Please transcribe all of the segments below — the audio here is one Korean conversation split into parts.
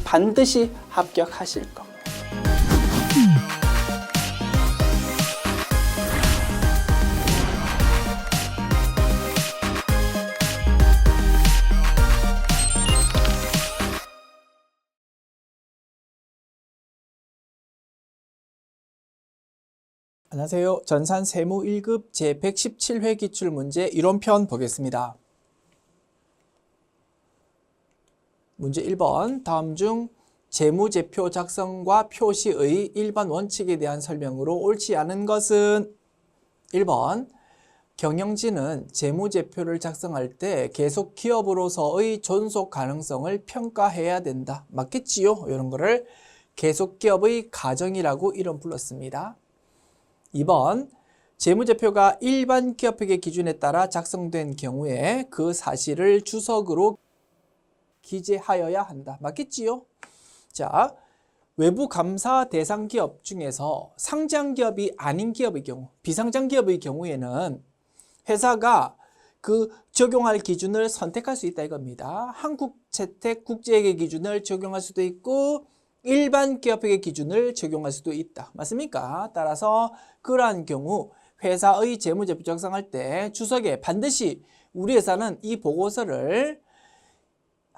반드시 합격하실 겁니다. 안녕하세요. 전산 세무 1급 제117회 기출문제 이론편 보겠습니다. 문제 1번. 다음 중 재무제표 작성과 표시의 일반 원칙에 대한 설명으로 옳지 않은 것은 1번. 경영진은 재무제표를 작성할 때 계속 기업으로서의 존속 가능성을 평가해야 된다. 맞겠지요? 이런 거를 계속 기업의 가정이라고 이름 불렀습니다. 2번. 재무제표가 일반 기업회계 기준에 따라 작성된 경우에 그 사실을 주석으로 기재하여야 한다. 맞겠지요? 자, 외부 감사 대상 기업 중에서 상장 기업이 아닌 기업의 경우, 비상장 기업의 경우에는 회사가 그 적용할 기준을 선택할 수 있다 이겁니다. 한국채택국제회계 기준을 적용할 수도 있고 일반 기업회계 기준을 적용할 수도 있다. 맞습니까? 따라서 그러한 경우 회사의 재무제표 작성할 때 주석에 반드시 우리 회사는 이 보고서를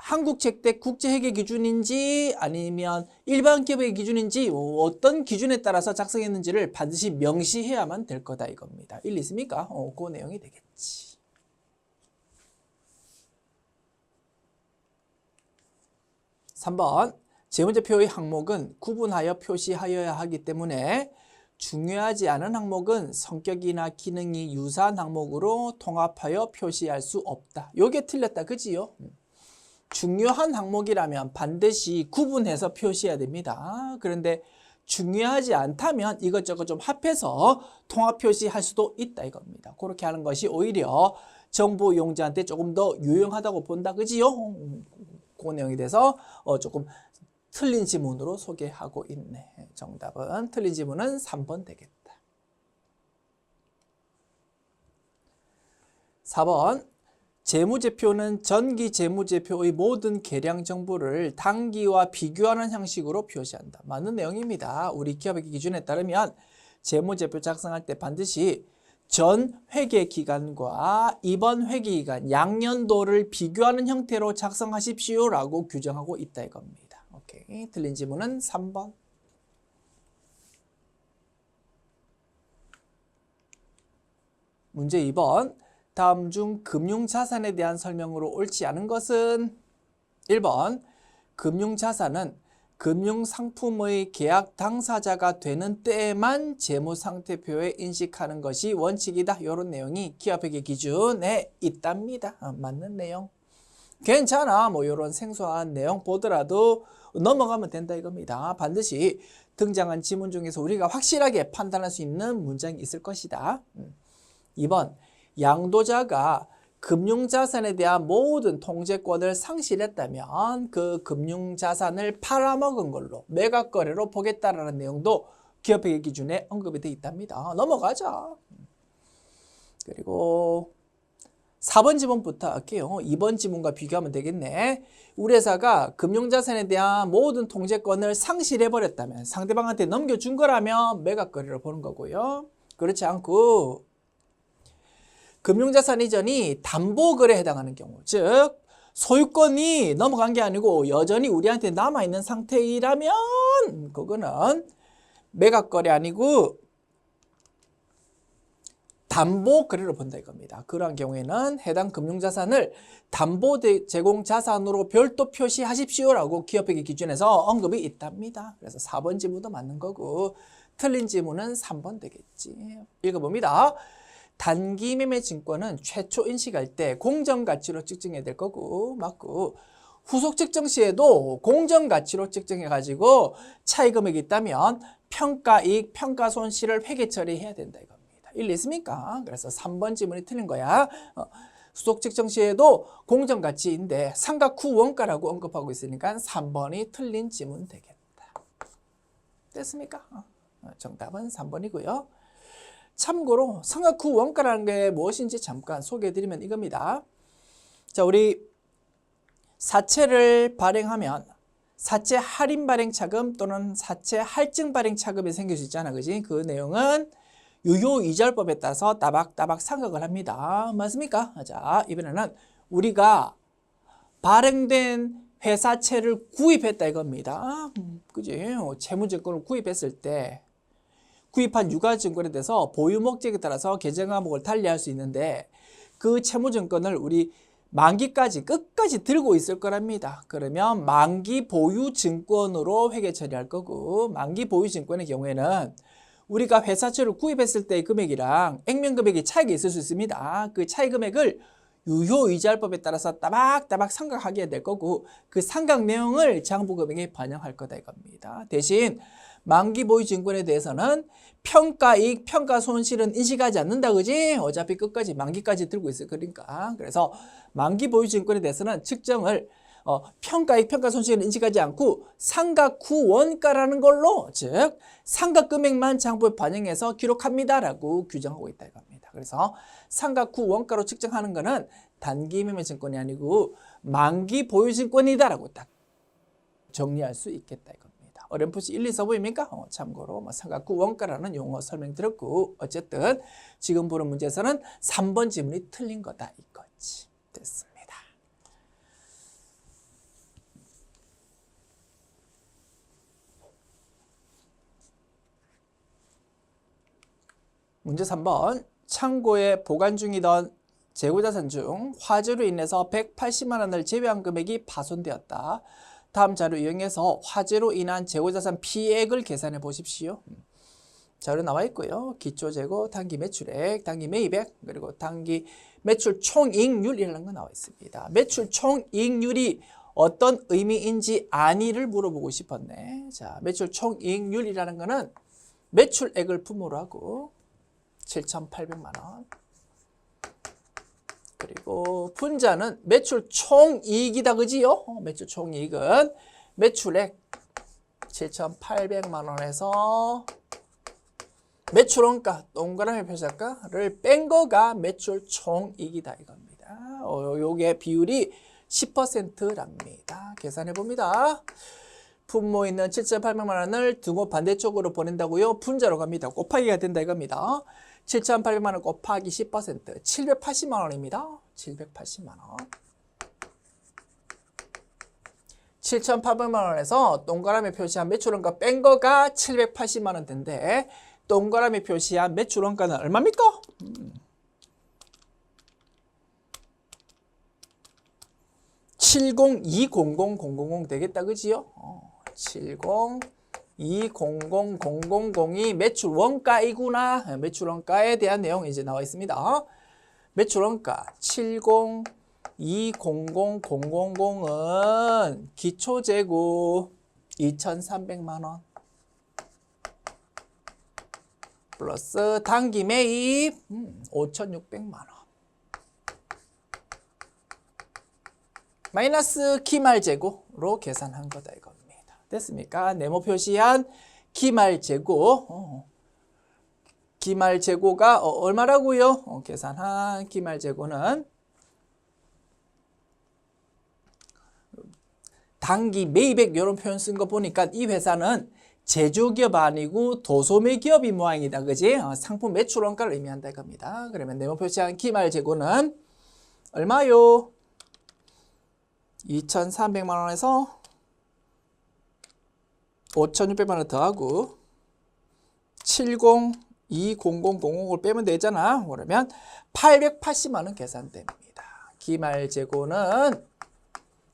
한국채택국제회계 기준인지 아니면 일반 기업회계 기준인지 어떤 기준에 따라서 작성했는지를 반드시 명시해야만 될 거다 이겁니다. 일리 있습니까? 그 내용이 되겠지. 3번. 재무제표의 항목은 구분하여 표시하여야 하기 때문에 중요하지 않은 항목은 성격이나 기능이 유사한 항목으로 통합하여 표시할 수 없다. 요게 틀렸다. 그지요? 중요한 항목이라면 반드시 구분해서 표시해야 됩니다. 그런데 중요하지 않다면 이것저것 좀 합해서 통합 표시할 수도 있다 이겁니다. 그렇게 하는 것이 오히려 정보 이용자한테 조금 더 유용하다고 본다. 그지요? 그 내용에 대해서 조금 틀린 지문으로 소개하고 있네. 정답은 틀린 지문은 3번 되겠다. 4번. 재무제표는 전기 재무제표의 모든 계량 정보를 당기와 비교하는 형식으로 표시한다. 맞는 내용입니다. 우리 기업의 기준에 따르면 재무제표 작성할 때 반드시 전 회계 기간과 이번 회계 기간 양년도를 비교하는 형태로 작성하십시오라고 규정하고 있다 이겁니다. 오케이. 틀린 지문은 3번. 문제 2번. 다음 중 금융자산에 대한 설명으로 옳지 않은 것은 1번. 금융자산은 금융상품의 계약 당사자가 되는 때에만 재무상태표에 인식하는 것이 원칙이다. 이런 내용이 기업회계 기준에 있답니다. 맞는 내용. 괜찮아. 뭐 이런 생소한 내용 보더라도 넘어가면 된다 이겁니다. 반드시 등장한 지문 중에서 우리가 확실하게 판단할 수 있는 문장이 있을 것이다. 2번. 양도자가 금융자산에 대한 모든 통제권을 상실했다면 그 금융자산을 팔아먹은 걸로 매각거래로 보겠다라는 내용도 기업회계 기준에 언급이 되어 있답니다. 넘어가자. 그리고 4번 지문부터 할게요. 2번 지문과 비교하면 되겠네. 우리 회사가 금융자산에 대한 모든 통제권을 상실해버렸다면 상대방한테 넘겨준 거라면 매각거래로 보는 거고요. 그렇지 않고 금융자산 이전이 담보거래에 해당하는 경우, 즉 소유권이 넘어간 게 아니고 여전히 우리한테 남아있는 상태이라면 그거는 매각거래 아니고 담보거래로 본다 이겁니다. 그러한 경우에는 해당 금융자산을 담보 제공 자산으로 별도 표시하십시오라고 기업회계 기준에서 언급이 있답니다. 그래서 4번 지문도 맞는 거고 틀린 지문은 3번 되겠지. 읽어봅니다. 단기 매매 증권은 최초 인식할 때 공정가치로 측정해야 될 거고 맞고 후속 측정 시에도 공정가치로 측정해가지고 차이금액이 있다면 평가이익, 평가손실을 회계 처리해야 된다 이겁니다. 일리 있습니까? 그래서 3번 지문이 틀린 거야. 후속 측정 시에도 공정가치인데 상각 후 원가라고 언급하고 있으니까 3번이 틀린 지문 되겠다. 됐습니까? 정답은 3번이고요. 참고로 상각 후 원가라는 게 무엇인지 잠깐 소개해드리면 이겁니다. 자, 우리 사채를 발행하면 사채 할인 발행 차금 또는 사채 할증 발행 차금이 생길 수 있잖아. 그지? 그 내용은 유효이절법에 따라서 따박따박 상각을 합니다. 맞습니까? 자, 이번에는 우리가 발행된 회사채를 구입했다 이겁니다. 그지? 채무증권을 구입했을 때 구입한 유가증권에 대해서 보유 목적에 따라서 계정 과목을 달리할 수 있는데 그 채무증권을 우리 만기까지 끝까지 들고 있을 거랍니다. 그러면 만기 보유 증권으로 회계 처리할 거고, 만기 보유 증권의 경우에는 우리가 회사채를 구입했을 때의 금액이랑 액면 금액이 차이가 있을 수 있습니다. 그 차이 금액을 유효이자율법에 따라서 따박따박 상각하게 될 거고, 그 상각 내용을 장부금액에 반영할 거다 이겁니다. 대신 만기 보유 증권에 대해서는 평가이익, 평가손실은 인식하지 않는다. 그지? 어차피 끝까지 만기까지 들고 있을 거니까. 그래서 만기 보유 증권에 대해서는 측정을 평가이익, 평가손실은 인식하지 않고 상각 후 원가라는 걸로, 즉 상각 금액만 장부에 반영해서 기록합니다라고 규정하고 있다 이겁니다. 그래서 상각 후 원가로 측정하는 거는 단기 매매 증권이 아니고 만기 보유 증권이다라고 딱 정리할 수 있겠다 이겁니다. 어렴풋이 1, 2 써보입니까? 참고로 상각 후 원가라는 용어 설명드렸고, 어쨌든 지금 보는 문제에서는 3번 지문이 틀린 거다 이거지. 됐습니다. 문제 3번. 창고에 보관 중이던 재고자산 중 화재로 인해서 180만 원을 제외한 금액이 파손되었다. 다음 자료 이용해서 화재로 인한 재고자산 피해액을 계산해 보십시오. 자료 나와 있고요. 기초재고, 단기 매출액, 단기 매입액, 그리고 단기 매출 총이익률이라는 거 나와 있습니다. 매출 총이익률이 어떤 의미인지 아니를 물어보고 싶었네. 자, 매출 총이익률이라는 거는 매출액을 분모로 하고 7,800만 원. 그리고 분자는 매출 총이익이다. 그지요? 매출 총이익은 매출액 7,800만 원에서 매출원가, 동그라미 표시할까를 뺀 거가 매출 총이익이다 이겁니다. 요게 비율이 10%랍니다. 계산해 봅니다. 분모 있는 7,800만 원을 등호 반대쪽으로 보낸다고요? 분자로 갑니다. 곱하기가 된다 이겁니다. 7,800만 원 곱하기 10%, 780만 원입니다. 780만 원. 7,800만 원에서 동그라미 표시한 매출원가 뺀 거가 780만 원대인데 동그라미 표시한 매출원가는 얼마입니까? 7020000 되겠다. 그지요? 7020000이 매출 원가이구나. 매출 원가에 대한 내용이 이제 나와 있습니다. 매출 원가 7020000은 기초 재고 2,300만 원 플러스 단기 매입 5,600만 원 마이너스 기말 재고로 계산한 거다 이겁니다. 됐습니까? 네모 표시한 기말 재고, 기말 재고가 얼마라고요? 계산한 기말 재고는 단기 매입액 이런 표현 쓴 거 보니까 이 회사는 제조기업 아니고 도소매 기업이 모양이다. 그지? 상품 매출 원가를 의미한다 이겁니다. 그러면 네모 표시한 기말 재고는 얼마요? 2,300만 원에서 5,600만 원 더하고 7020000을 빼면 되잖아. 그러면 880만 원 계산됩니다. 기말 재고는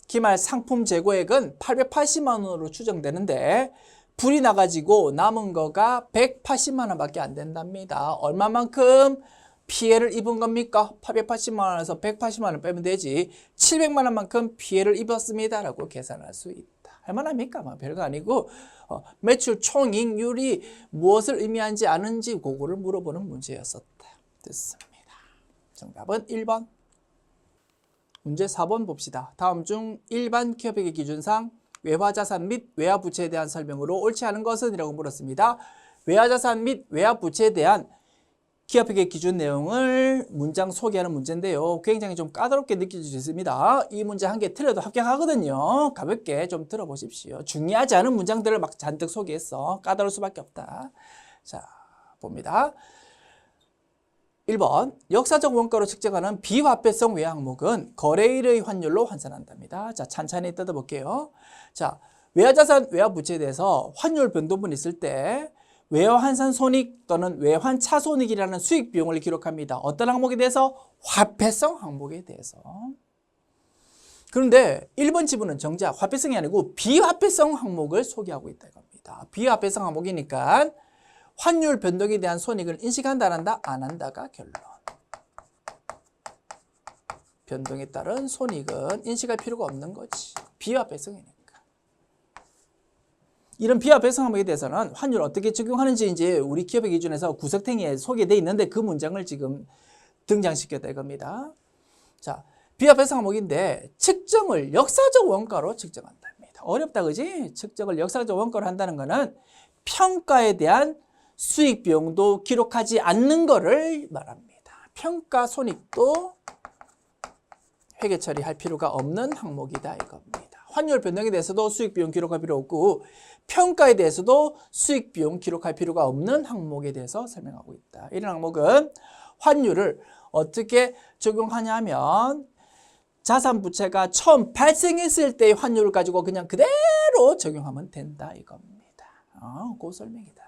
기말 상품 재고액은 880만 원으로 추정되는데 불이 나가지고 남은 거가 180만 원밖에 안 된답니다. 얼마만큼 피해를 입은 겁니까? 880만 원에서 180만 원 빼면 되지. 700만 원만큼 피해를 입었습니다. 라고 계산할 수 있다. 할만합니까? 별거 아니고 매출 총이익률이 무엇을 의미하는지 아는지 그거를 물어보는 문제였었다. 됐습니다. 정답은 1번. 문제 4번 봅시다. 다음 중 일반 기업회계 기준상 외화자산 및 외화부채에 대한 설명으로 옳지 않은 것은? 이라고 물었습니다. 외화자산 및 외화부채에 대한 기업회계 기준 내용을 문장 소개하는 문제인데요. 굉장히 좀 까다롭게 느껴질 수 있습니다. 이 문제 한 개 틀려도 합격하거든요. 가볍게 좀 들어보십시오. 중요하지 않은 문장들을 막 잔뜩 소개했어. 까다로울 수밖에 없다. 자, 봅니다. 1번, 역사적 원가로 측정하는 비화폐성 외화 항목은 거래일의 환율로 환산한답니다. 자, 찬찬히 뜯어볼게요. 자, 외화자산, 외화부채에 대해서 환율 변동분이 있을 때 외화환산 손익 또는 외환차 손익이라는 수익 비용을 기록합니다. 어떤 항목에 대해서? 화폐성 항목에 대해서. 그런데 1번 지문은 정작 화폐성이 아니고 비화폐성 항목을 소개하고 있다 이겁니다. 비화폐성 항목이니까 환율 변동에 대한 손익을 인식한다 안 한다? 안 한다가 결론. 변동에 따른 손익은 인식할 필요가 없는 거지. 비화폐성이니까. 이런 비화폐성 항목에 대해서는 환율 어떻게 적용하는지 이제 우리 기업의 기준에서 구석탱이에 소개되어 있는데 그 문장을 지금 등장시켰다 이겁니다. 자, 비화폐성 항목인데 측정을 역사적 원가로 측정한답니다. 어렵다 그지? 측정을 역사적 원가로 한다는 거는 평가에 대한 수익 비용도 기록하지 않는 거를 말합니다. 평가 손익도 회계 처리할 필요가 없는 항목이다 이겁니다. 환율 변동에 대해서도 수익 비용 기록할 필요 없고 평가에 대해서도 수익 비용 기록할 필요가 없는 항목에 대해서 설명하고 있다. 이런 항목은 환율을 어떻게 적용하냐면 자산 부채가 처음 발생했을 때의 환율을 가지고 그냥 그대로 적용하면 된다 이겁니다. 그 설명이다.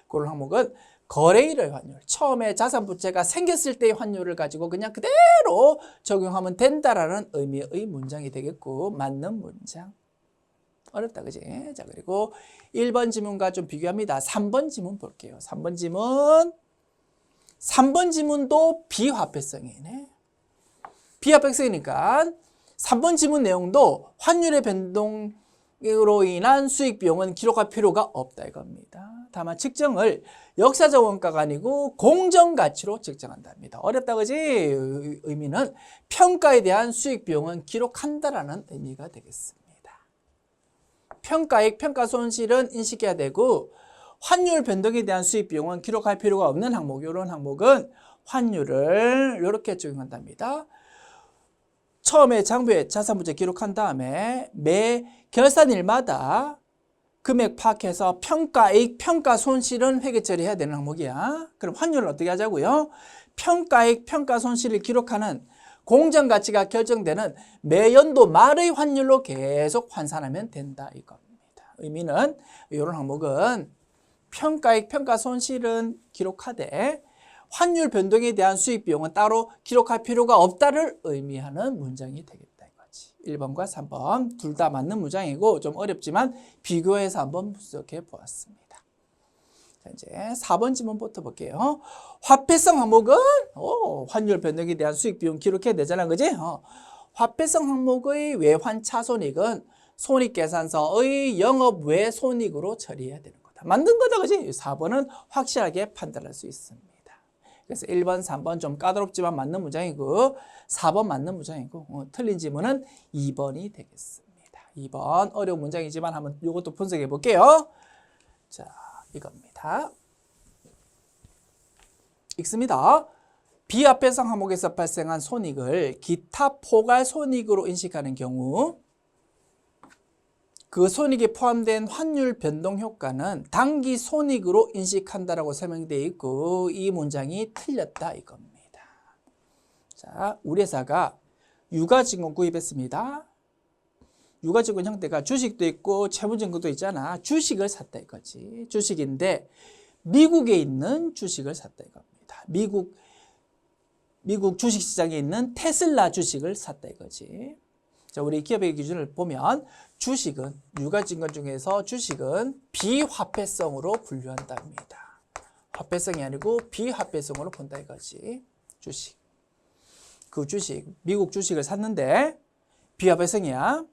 그런 항목은 거래일의 환율, 처음에 자산 부채가 생겼을 때의 환율을 가지고 그냥 그대로 적용하면 된다라는 의미의 문장이 되겠고 맞는 문장. 어렵다 그지? 자, 그리고 1번 지문과 좀 비교합니다. 3번 지문 볼게요. 3번 지문도 비화폐성이네. 비화폐성이니까 3번 지문 내용도 환율의 변동으로 인한 수익 비용은 기록할 필요가 없다 이겁니다. 다만 측정을 역사적 원가가 아니고 공정가치로 측정한답니다. 어렵다 그지? 의미는 평가에 대한 수익 비용은 기록한다라는 의미가 되겠습니다. 평가액, 평가손실은 인식해야 되고 환율 변동에 대한 수익 비용은 기록할 필요가 없는 항목, 이런 항목은 환율을 이렇게 적용한답니다. 처음에 장부에 자산부채 기록한 다음에 매 결산일마다 금액 파악해서 평가액, 평가손실은 회계 처리해야 되는 항목이야. 그럼 환율을 어떻게 하자고요? 평가액, 평가손실을 기록하는 공정가치가 결정되는 매연도 말의 환율로 계속 환산하면 된다 이겁니다. 의미는 이런 항목은 평가액, 평가손실은 기록하되 환율 변동에 대한 수익 비용은 따로 기록할 필요가 없다를 의미하는 문장이 되겠다 이거지. 1번과 3번 둘 다 맞는 문장이고 좀 어렵지만 비교해서 한번 분석해 보았습니다. 자, 이제 4번 지문부터 볼게요. 화폐성 항목은 환율 변동에 대한 수익 비용 기록해야 되잖아 그지? 화폐성 항목의 외환차손익은 손익계산서의 영업 외 손익으로 처리해야 되는 거다. 만든 거다 그지? 4번은 확실하게 판단할 수 있습니다. 그래서 1번, 3번 좀 까다롭지만 맞는 문장이고 4번 맞는 문장이고 틀린 지문은 2번이 되겠습니다. 2번 어려운 문장이지만 한번 이것도 분석해 볼게요. 자, 이겁니다. 읽습니다. 비화폐성 항목에서 발생한 손익을 기타 포괄 손익으로 인식하는 경우 그 손익에 포함된 환율 변동 효과는 당기 손익으로 인식한다라고 설명되어 있고 이 문장이 틀렸다 이겁니다. 자, 우리 회사가 유가증권 구입했습니다. 유가증권 형태가 주식도 있고 채무증권도 있잖아. 주식을 샀다 이거지. 주식인데 미국에 있는 주식을 샀다 이겁니다. 미국 주식시장에 있는 테슬라 주식을 샀다 이거지. 자, 우리 기업의 기준을 보면 주식은 유가증권 중에서 주식은 비화폐성으로 분류한답니다. 화폐성이 아니고 비화폐성으로 본다 이거지. 주식. 그 주식, 미국 주식을 샀는데 비화폐성이야.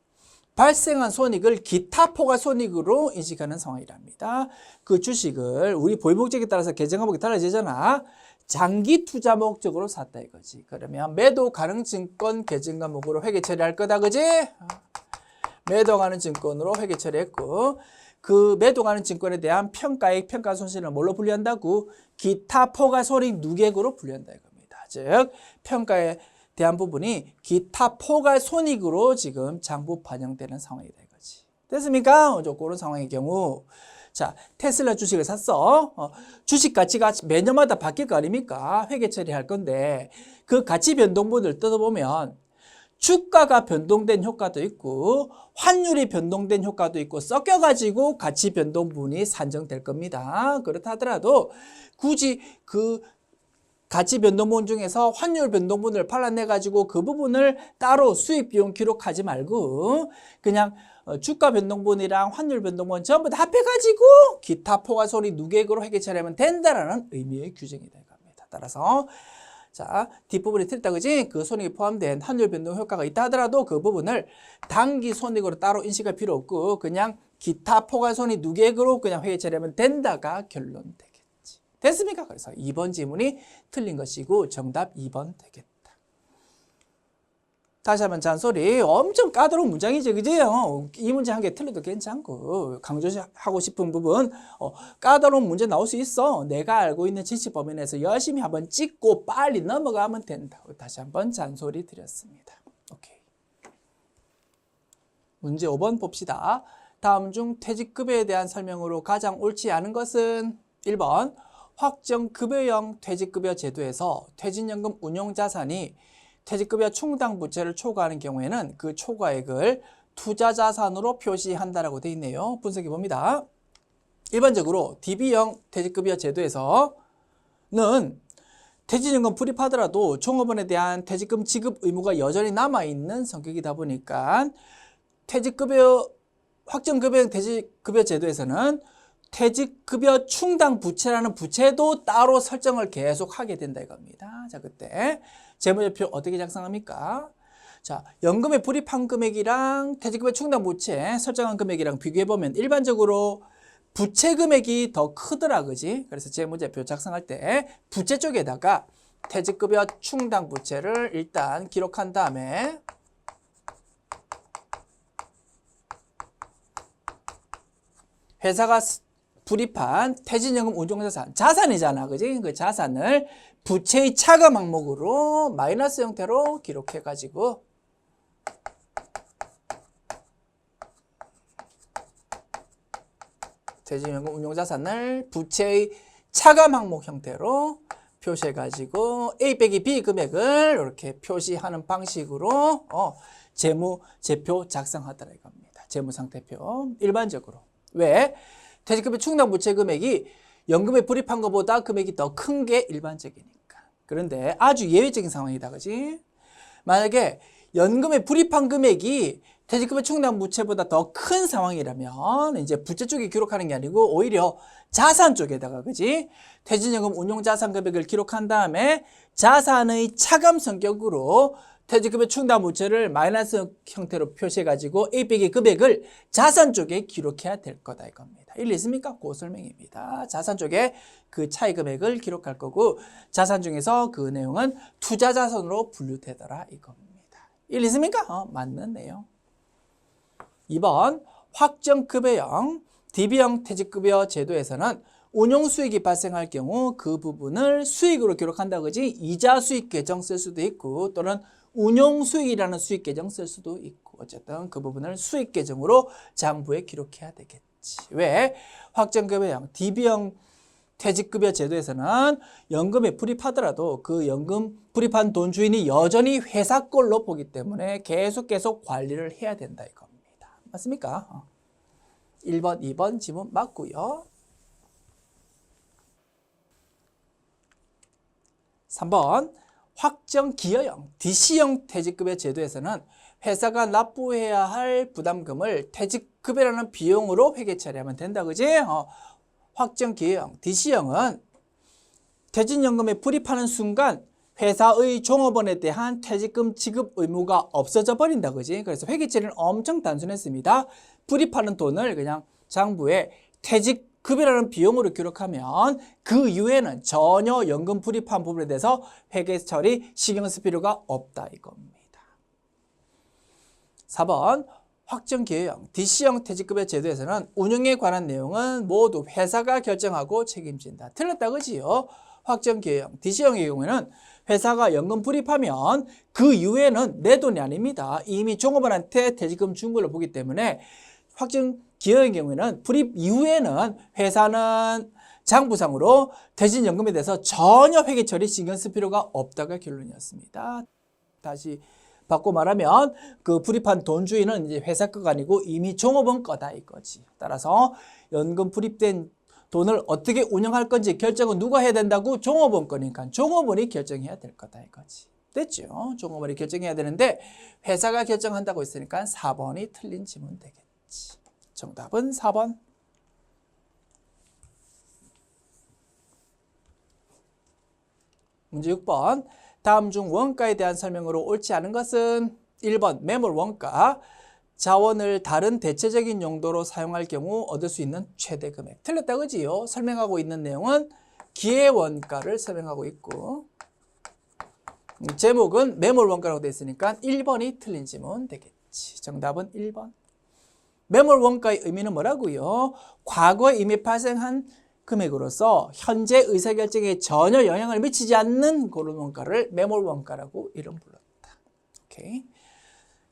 발생한 손익을 기타 포괄 손익으로 인식하는 상황이랍니다. 그 주식을 우리 보유 목적에 따라서 계정 항목이 달라지잖아. 장기 투자 목적으로 샀다 이거지. 그러면 매도 가능 증권 계정 과목으로 회계 처리할 거다 그지? 매도 가능 증권으로 회계 처리했고 그 매도가는 증권에 대한 평가액, 평가손실을 뭘로 분류한다고? 기타 포괄손익 누계액으로 분류한다 이겁니다. 즉 평가에 대한 부분이 기타 포괄손익으로 지금 장부 반영되는 상황이다 이거지. 됐습니까? 그런 상황의 경우 자, 테슬라 주식을 샀어. 주식 가치가 매년마다 바뀔 거 아닙니까? 회계 처리할 건데 그 가치 변동분을 뜯어보면 주가가 변동된 효과도 있고 환율이 변동된 효과도 있고 섞여가지고 가치 변동분이 산정될 겁니다. 그렇다 하더라도 굳이 그 가치 변동분 중에서 환율 변동분을 팔아내가지고 그 부분을 따로 수익 비용 기록하지 말고 그냥 주가 변동분이랑 환율 변동분 전부 다 합해가지고 기타 포괄손익 누계액으로 회계 처리하면 된다라는 의미의 규정이다 이겁니다. 따라서 자 뒷부분이 틀렸다 그지? 그 손익이 포함된 환율 변동 효과가 있다 하더라도 그 부분을 당기 손익으로 따로 인식할 필요 없고 그냥 기타 포괄손익 누계액으로 그냥 회계 처리하면 된다가 결론 되겠지. 됐습니까? 그래서 2번 지문이 틀린 것이고 정답 2번 되겠다. 다시 한번 잔소리. 엄청 까다로운 문장이지, 그지? 이 문제 한 개 틀려도 괜찮고 강조하고 싶은 부분 까다로운 문제 나올 수 있어. 내가 알고 있는 지식 범위 내에서 열심히 한번 찍고 빨리 넘어가면 된다. 다시 한번 잔소리 드렸습니다. 오케이. 문제 5번 봅시다. 다음 중 퇴직급여에 대한 설명으로 가장 옳지 않은 것은 1번 확정급여형 퇴직급여 제도에서 퇴직연금 운용자산이 퇴직급여 충당 부채를 초과하는 경우에는 그 초과액을 투자자산으로 표시한다라고 되어 있네요. 분석해 봅니다. 일반적으로 DB형 퇴직급여 제도에서는 퇴직연금 불입하더라도 종업원에 대한 퇴직금 지급 의무가 여전히 남아있는 성격이다 보니까 확정급여형 퇴직급여 제도에서는 퇴직급여 충당 부채라는 부채도 따로 설정을 계속 하게 된다 이겁니다. 자, 그때 재무제표 어떻게 작성합니까? 자, 연금에 불입한 금액이랑 퇴직급여 충당 부채 설정한 금액이랑 비교해보면 일반적으로 부채 금액이 더 크더라, 그지? 그래서 재무제표 작성할 때 부채 쪽에다가 퇴직급여 충당 부채를 일단 기록한 다음에 회사가 불입한 퇴직연금 운용자산, 자산이잖아, 그지? 그 자산을 부채의 차감 항목으로 마이너스 형태로 기록해가지고 퇴직연금 운용자산을 부채의 차감 항목 형태로 표시해가지고 A 빼기 B 금액을 이렇게 표시하는 방식으로 재무제표 작성하더라 이겁니다. 재무상태표 일반적으로. 왜? 퇴직급여 충당 부채 금액이 연금에 불입한 것보다 금액이 더 큰 게 일반적이니까. 그런데 아주 예외적인 상황이다, 그지? 만약에 연금에 불입한 금액이 퇴직급여 충당 부채보다 더 큰 상황이라면 이제 부채 쪽에 기록하는 게 아니고 오히려 자산 쪽에다가, 그지? 퇴직연금 운용자산 금액을 기록한 다음에 자산의 차감 성격으로 퇴직급여 충당 부채를 마이너스 형태로 표시해가지고 A 빼기 금액을 자산 쪽에 기록해야 될 거다 이겁니다. 일리 있습니까? 그 설명입니다. 자산 쪽에 그 차이 금액을 기록할 거고 자산 중에서 그 내용은 투자자산으로 분류되더라 이겁니다. 일리 있습니까? 맞는 내용. 2번 확정급여형 DB형 퇴직급여 제도에서는 운용수익이 발생할 경우 그 부분을 수익으로 기록한다, 그지? 이자 수익 계정 쓸 수도 있고 또는 운용수익이라는 수익 계정 쓸 수도 있고 어쨌든 그 부분을 수익 계정으로 장부에 기록해야 되겠지. 왜? 확정급여형 DB형 퇴직급여 제도에서는 연금에 불입하더라도 그 연금 불입한 돈 주인이 여전히 회사 걸로 보기 때문에 계속 관리를 해야 된다 이겁니다. 맞습니까? 1번, 2번 지문 맞고요. 3번 확정기여형 DC형 퇴직급여 제도에서는 회사가 납부해야 할 부담금을 퇴직급여라는 비용으로 회계 처리하면 된다, 그지? 확정기여형 DC형은 퇴직연금에 불입하는 순간 회사의 종업원에 대한 퇴직금 지급 의무가 없어져 버린다, 그지? 그래서 회계 처리는 엄청 단순했습니다. 불입하는 돈을 그냥 장부에 퇴직급여라는 비용으로 기록하면 그 이후에는 전혀 연금 불입한 부분에 대해서 회계 처리 신경 쓸 필요가 없다 이겁니다. 4번 확정 기여형, DC형 퇴직급여 제도에서는 운영에 관한 내용은 모두 회사가 결정하고 책임진다. 틀렸다 그지요? 확정 기여형, DC형의 경우에는 회사가 연금 불입하면 그 이후에는 내 돈이 아닙니다. 이미 종업원한테 퇴직금 준 걸로 보기 때문에 확정 기여형의 경우에는 불입 이후에는 회사는 장부상으로 퇴직연금에 대해서 전혀 회계 처리 신경 쓸 필요가 없다가 결론이었습니다. 다시 바꿔 말하면 그 불입한 돈 주인은 이제 회사 거가 아니고 이미 종업원 거다 이거지. 따라서 연금 불입된 돈을 어떻게 운영할 건지 결정은 누가 해야 된다고? 종업원 거니까 종업원이 결정해야 될 거다 이거지. 됐죠? 종업원이 결정해야 되는데 회사가 결정한다고 했으니까 4번이 틀린 지문 되겠지. 정답은 4번. 문제 6번. 다음 중 원가에 대한 설명으로 옳지 않은 것은 1번 매몰 원가. 자원을 다른 대체적인 용도로 사용할 경우 얻을 수 있는 최대 금액. 틀렸다 그지요? 설명하고 있는 내용은 기회 원가를 설명하고 있고 제목은 매몰 원가라고 되어 있으니까 1번이 틀린 지문 되겠지. 정답은 1번. 매몰 원가의 의미는 뭐라고요? 과거에 이미 발생한 금액으로서 현재 의사결정에 전혀 영향을 미치지 않는 그런 원가를 매몰 원가라고 이름 불렀다. 오케이.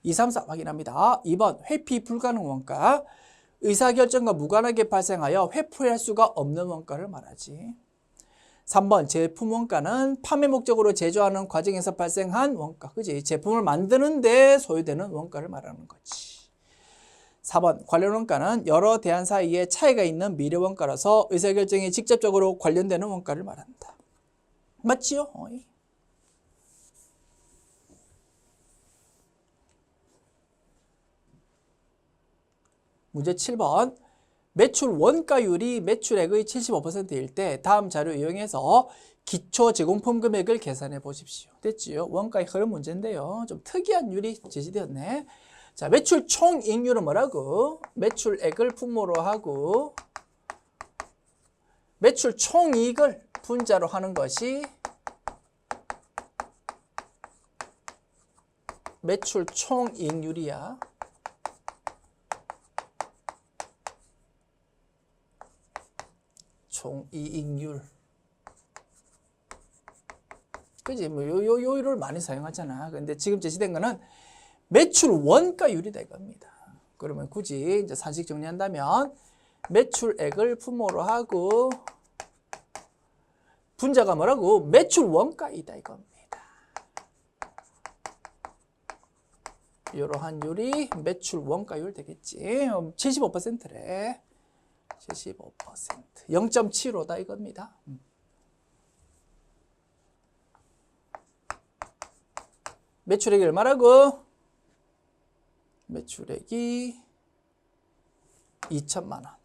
2, 3, 4 확인합니다. 2번 회피 불가능 원가. 의사결정과 무관하게 발생하여 회피할 수가 없는 원가를 말하지. 3번 제품 원가는 판매 목적으로 제조하는 과정에서 발생한 원가. 그지? 제품을 만드는데 소요되는 원가를 말하는 거지. 4번 관련 원가는 여러 대안 사이에 차이가 있는 미래 원가라서 의사결정에 직접적으로 관련되는 원가를 말한다. 맞지요? 문제 7번. 매출 원가율이 매출액의 75%일 때 다음 자료 이용해서 기초 제공품 금액을 계산해 보십시오. 됐지요? 원가의 흐름 문제인데요. 좀 특이한 율이 제시되었네. 자, 매출 총이익률은 뭐라고? 매출액을 분모로 하고 매출 총이익을 분자로 하는 것이 매출 총이익률이야. 총이익률. 그지? 뭐 요율을 많이 사용하잖아. 근데 지금 제시된 거는 매출 원가율이다 이겁니다. 그러면 굳이 이제 산식 정리한다면 매출액을 분모로 하고 분자가 뭐라고? 매출 원가이다 이겁니다. 이러한 율이 매출 원가율 되겠지. 75%래. 75%. 0.75다 이겁니다. 매출액이 얼마라고? 매출액이 2천만 원.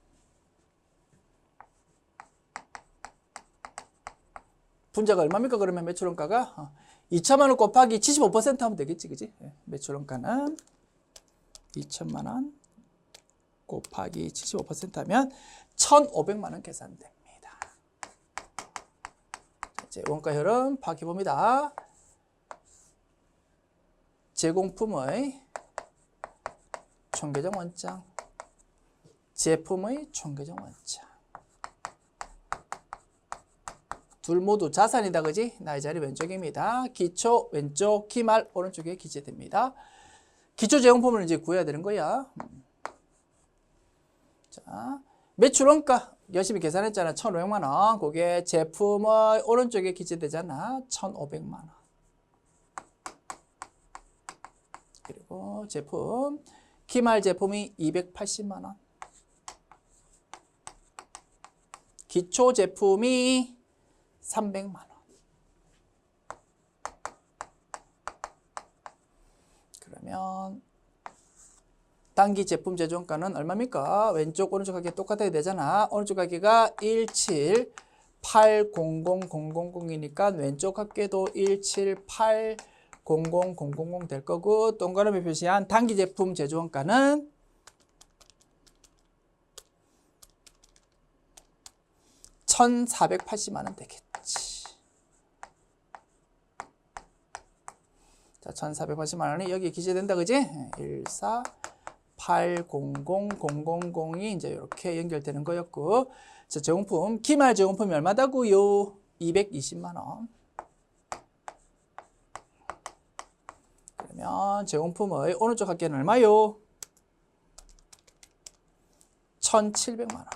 분자가 얼마입니까? 그러면 매출원가가 2천만 원 곱하기 75% 하면 되겠지, 그지? 매출원가는 2천만 원 곱하기 75% 하면 1,500만 원 계산됩니다. 이제 원가 흐름 파악해 봅니다. 제공품의 총계정 원장, 제품의 총계정 원장. 둘 모두 자산이다, 그지? 나의 자리 왼쪽입니다. 기초 왼쪽, 기말 오른쪽에 기재됩니다. 기초 제공품을 이제 구해야 되는 거야. 자, 매출 원가 열심히 계산했잖아. 1,500만 원. 그게 제품의 오른쪽에 기재되잖아. 1,500만 원. 그리고 제품 기말 제품이 280만 원. 기초 제품이 300만 원. 그러면 단기 제품 제조원가는 얼마입니까? 왼쪽 오른쪽 가격 똑같아야 되잖아. 오른쪽 가격가 1780000이니까 왼쪽 합계도 1780000 될 거고, 동그라미 표시한 단기 제품 제조원가는 1,480만 원 되겠지. 자, 1,480만 원이 여기 기재된다, 그지? 1,480 800000이 이제 이렇게 연결되는 거였고, 자, 제공품, 기말 제공품이 얼마다고요? 220만 원. 그러면 제공품의 오른쪽 합계는 얼마요? 1,700만 원.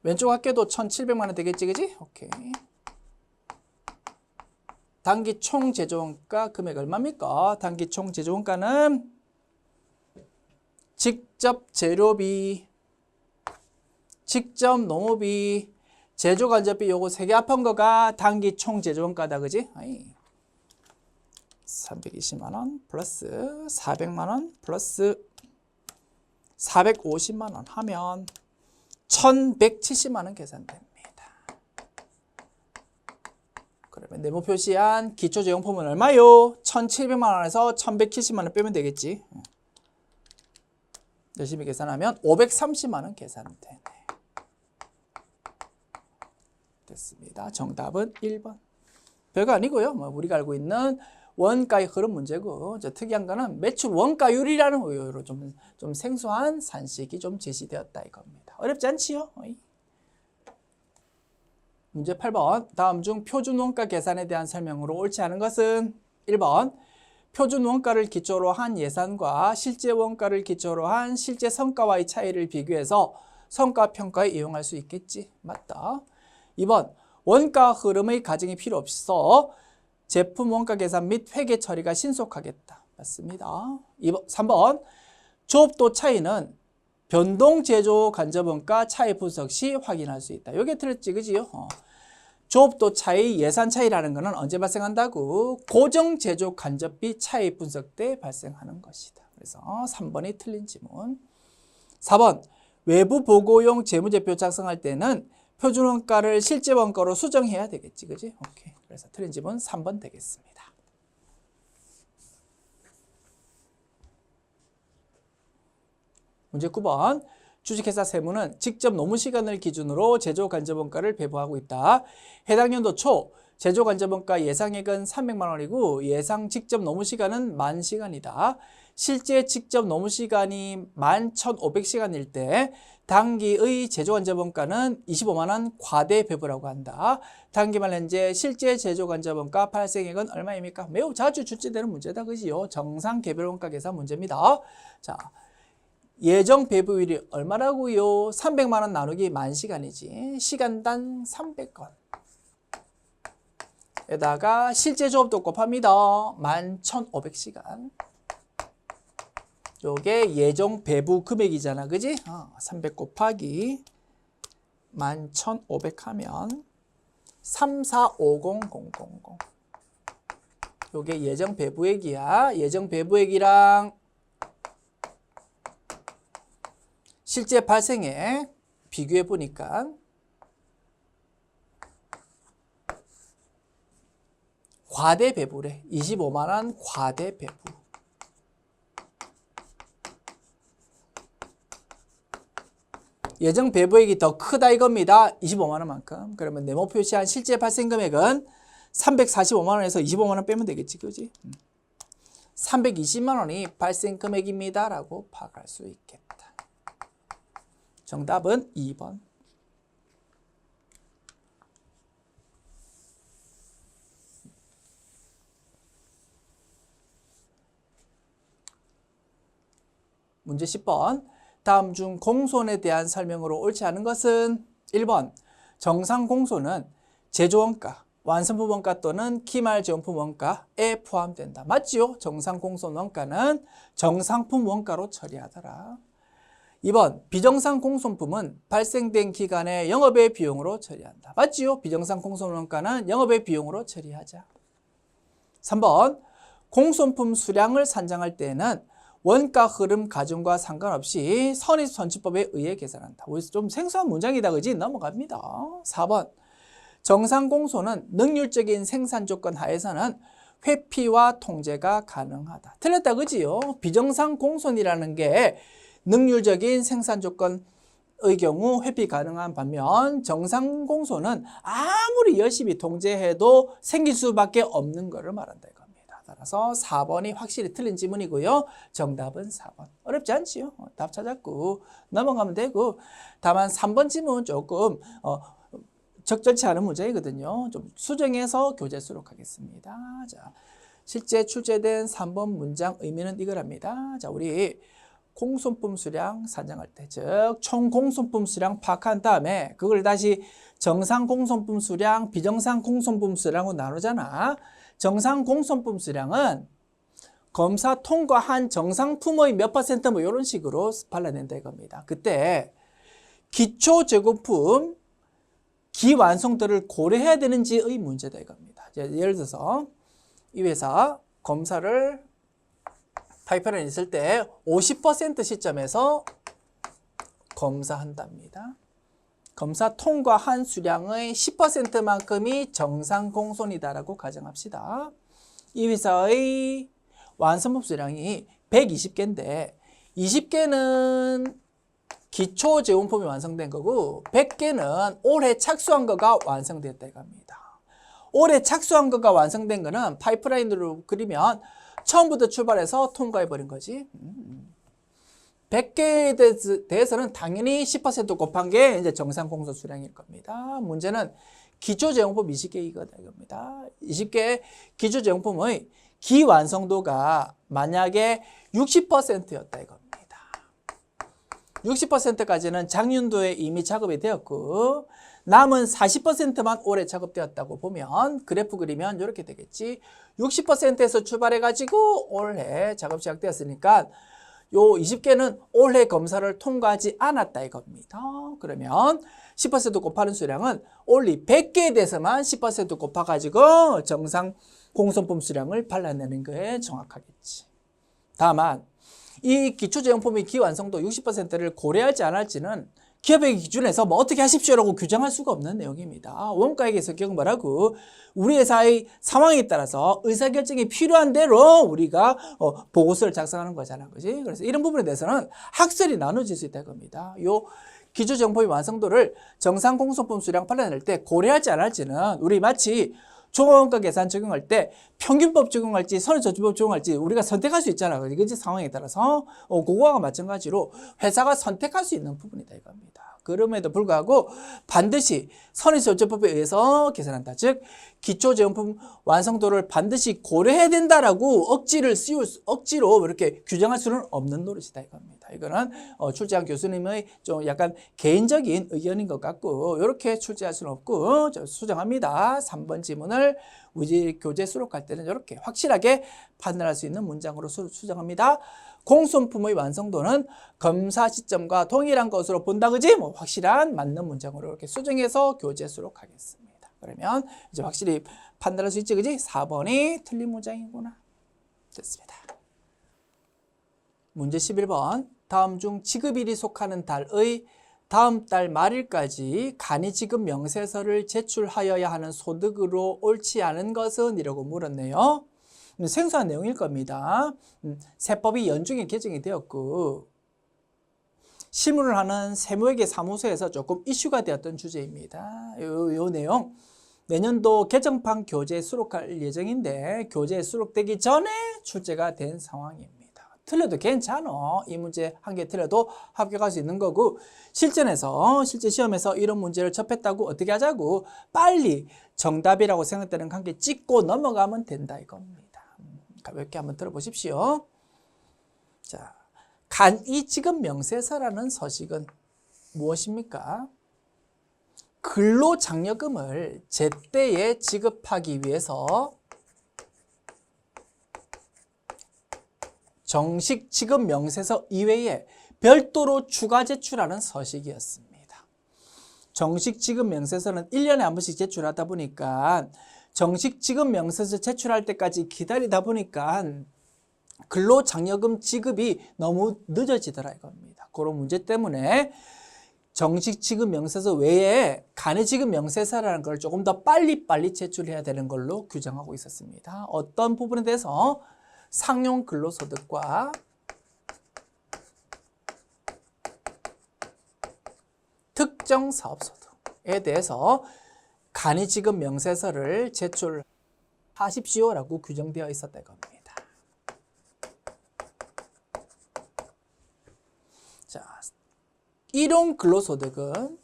왼쪽 합계도 1,700만 원 되겠지, 그지? 오케이. 단기 총 제조원가 금액 얼마입니까? 단기 총 제조원가는 직접 재료비, 직접 농업비, 제조간접비 요거 세 개 합한 거가 단기 총 제조원가다, 그지? 320만 원 플러스 400만 원 플러스 450만 원 하면 1,170만 원 계산됩니다. 그러면 네모 표시한 기초 제공품은 얼마요? 1,700만 원에서 1,170만 원 빼면 되겠지. 열심히 계산하면 530만 원 계산되네. 됐습니다. 정답은 1번. 별거 아니고요. 뭐 우리가 알고 있는 원가의 흐름 문제고, 특이한 거는 매출 원가율이라는 의외로 좀 생소한 산식이 좀 제시되었다 이겁니다. 어렵지 않지요? 문제 8번. 다음 중 표준 원가 계산에 대한 설명으로 옳지 않은 것은 1번. 표준 원가를 기초로 한 예산과 실제 원가를 기초로 한 실제 성과와의 차이를 비교해서 성과 평가에 이용할 수 있겠지. 맞다. 2번. 원가 흐름의 가정이 필요 없어 제품 원가 계산 및 회계 처리가 신속하겠다. 맞습니다. 3번. 조업도 차이는 변동 제조 간접 원가 차이 분석 시 확인할 수 있다. 이게 틀렸지, 그지요? 조업도 차이, 예산 차이라는 것은 언제 발생한다고? 고정 제조 간접비 차이 분석 때 발생하는 것이다. 그래서 3번이 틀린 지문. 4번. 외부 보고용 재무제표 작성할 때는 표준 원가를 실제 원가로 수정해야 되겠지, 그지? 오케이. 그래서 틀린 지문 3번 되겠습니다. 문제 9번. 주식회사 세무는 직접 노무 시간을 기준으로 제조 간접 원가를 배부하고 있다. 해당 연도 초 제조 간접 원가 예상액은 300만 원이고 예상 직접 노무 시간은 10,000시간이다. 실제 직접 노무 시간이 11,500시간일 때 단기의 제조 간접 원가는 25만 원 과대 배부라고 한다. 단기말 현재 실제 제조 간접 원가 발생액은 얼마입니까? 매우 자주 출제되는 문제다, 그지요? 정상 개별 원가 계산 문제입니다. 자, 예정 배부율이 얼마라고요? 300만 원 나누기 10,000시간이지. 시간당 300건. 에다가 실제 조업도 곱합니다. 11,500시간. 요게 예정 배부 금액이잖아, 그지? 300 곱하기 11,500 하면 3450000. 요게 예정 배부액이야. 예정 배부액이랑 실제 발생액 비교해 보니까 과대 배부래. 25만 원 과대 배부. 예정 배부액이 더 크다 이겁니다. 25만 원만큼. 그러면 네모 표시한 실제 발생 금액은 345만 원에서 25만 원 빼면 되겠지, 그지? 320만 원이 발생 금액입니다. 라고 파악할 수 있겠다. 정답은 2번. 문제 10번. 다음 중 공손에 대한 설명으로 옳지 않은 것은 1번. 정상 공손은 제조원가, 완성품 원가 또는 기말 제품품 원가에 포함된다. 맞지요? 정상 공손 원가는 정상품 원가로 처리하더라. 2번. 비정상 공손품은 발생된 기간의 영업의 비용으로 처리한다. 맞지요? 비정상 공손 원가는 영업의 비용으로 처리하자. 3번. 공손품 수량을 산정할 때는 원가 흐름 가중과 상관없이 선입선출법에 의해 계산한다. 좀 생소한 문장이다, 그지? 넘어갑니다. 4번. 정상 공손은 능률적인 생산 조건 하에서는 회피와 통제가 가능하다. 틀렸다, 그지요? 비정상 공손이라는 게 능률적인 생산 조건의 경우 회피 가능한 반면 정상 공손은 아무리 열심히 통제해도 생길 수밖에 없는 것을 말한다 이겁니다. 따라서 4번이 확실히 틀린 지문이고요. 정답은 4번. 어렵지 않지요? 답 찾았고 넘어가면 되고, 다만 3번 지문 조금 적절치 않은 문제이거든요. 좀 수정해서 교재 수록하겠습니다. 자, 실제 출제된 3번 문장 의미는 이거랍니다. 자, 우리 공손품 수량 산정할 때, 즉 총 공손품 수량 파악한 다음에 그걸 다시 정상 공손품 수량, 비정상 공손품 수량으로 나누잖아. 정상 공손품 수량은 검사 통과한 정상품의 몇 퍼센트 뭐 이런 식으로 발라낸다 이겁니다. 그때 기초 제공품 기완성도를 고려해야 되는지의 문제다 이겁니다. 예를 들어서 이 회사 검사를 파이프라인에 있을 때 50% 시점에서 검사한답니다. 검사 통과한 수량의 10%만큼이 정상 공손이다라고 가정합시다. 이 회사의 완성품 수량이 120개인데 20개는 기초 제공품이 완성된 거고 100개는 올해 착수한 거가 완성됐다 이겁니다. 올해 착수한 거가 완성된 거는 파이프라인으로 그리면 처음부터 출발해서 통과해버린 거지. 100개에 대해서는 당연히 10% 곱한 게 이제 정상 공소 수량일 겁니다. 문제는 기초 제공품 20개이겁니다. 20개 기초 제공품의 기완성도가 만약에 60%였다 이겁니다. 60%까지는 작년도에 이미 작업이 되었고 남은 40%만 올해 작업되었다고 보면 그래프 그리면 이렇게 되겠지. 60%에서 출발해가지고 올해 작업 시작되었으니까 요 20개는 올해 검사를 통과하지 않았다 이겁니다. 그러면 10% 곱하는 수량은 올리 100개에 대해서만 10% 곱해가지고 정상 공손품 수량을 발라내는 거에 정확하겠지. 다만 이 기초제공품의 기완성도 60%를 고려할지 안 할지는 기업의 기준에서 뭐 어떻게 하십시오라고 규정할 수가 없는 내용입니다. 원가액에서 경험하라고 우리 회사의 상황에 따라서 의사결정이 필요한 대로 우리가 보고서를 작성하는 거잖아. 그지? 그래서 이런 부분에 대해서는 학설이 나눠질 수 있다는 겁니다. 요 기초제공품의 완성도를 정상 공소품 수량 발라낼 때 고려할지 안 할지는 우리 마치 종합원가 계산 적용할 때 평균법 적용할지 선행저주법 적용할지 우리가 선택할 수 있잖아. 그지? 상황에 따라서 그거와 마찬가지로 회사가 선택할 수 있는 부분이다 이겁니다. 그럼에도 불구하고 반드시 선행저주법에 의해서 계산한다. 즉 기초제공품 완성도를 반드시 고려해야 된다라고 억지로 이렇게 규정할 수는 없는 노릇이다 이겁니다. 이거는 출제한 교수님의 좀 약간 개인적인 의견인 것 같고 이렇게 출제할 수는 없고 수정합니다. 3번 지문을 우리 교재 수록할 때는 이렇게 확실하게 판단할 수 있는 문장으로 수정합니다. 공손품의 완성도는 검사 시점과 동일한 것으로 본다 그지? 뭐 확실한 맞는 문장으로 이렇게 수정해서 교재 수록하겠습니다. 그러면 이제 확실히 판단할 수 있지 그지? 4번이 틀린 문장이구나. 됐습니다. 문제 11번. 다음 중 지급일이 속하는 달의 다음 달 말일까지 간이지급 명세서를 제출하여야 하는 소득으로 옳지 않은 것은? 이라고 물었네요. 생소한 내용일 겁니다. 세법이 연중에 개정이 되었고 실무를 하는 세무회계 사무소에서 조금 이슈가 되었던 주제입니다. 요 내용 내년도 개정판 교재에 수록할 예정인데 교재에 수록되기 전에 출제가 된 상황입니다. 틀려도 괜찮아. 이 문제 한 개 틀려도 합격할 수 있는 거고 실제 시험에서 이런 문제를 접했다고 어떻게 하자고 빨리 정답이라고 생각되는 한 개 찍고 넘어가면 된다 이겁니다. 가볍게 한번 들어보십시오. 자, 간이지급 명세서라는 서식은 무엇입니까? 근로장려금을 제때에 지급하기 위해서 정식 지급 명세서 이외에 별도로 추가 제출하는 서식이었습니다. 정식 지급 명세서는 1년에 한 번씩 제출하다 보니까 정식 지급 명세서 제출할 때까지 기다리다 보니까 근로장려금 지급이 너무 늦어지더라 이겁니다. 그런 문제 때문에 정식 지급 명세서 외에 간이 지급 명세서라는 걸 조금 더 빨리 제출해야 되는 걸로 규정하고 있었습니다. 어떤 부분에 대해서 상용 근로소득과 특정 사업소득에 대해서 간이지급 명세서를 제출하도록 하십시오라고 규정되어 있었다 겁니다. 자, 일용 근로소득은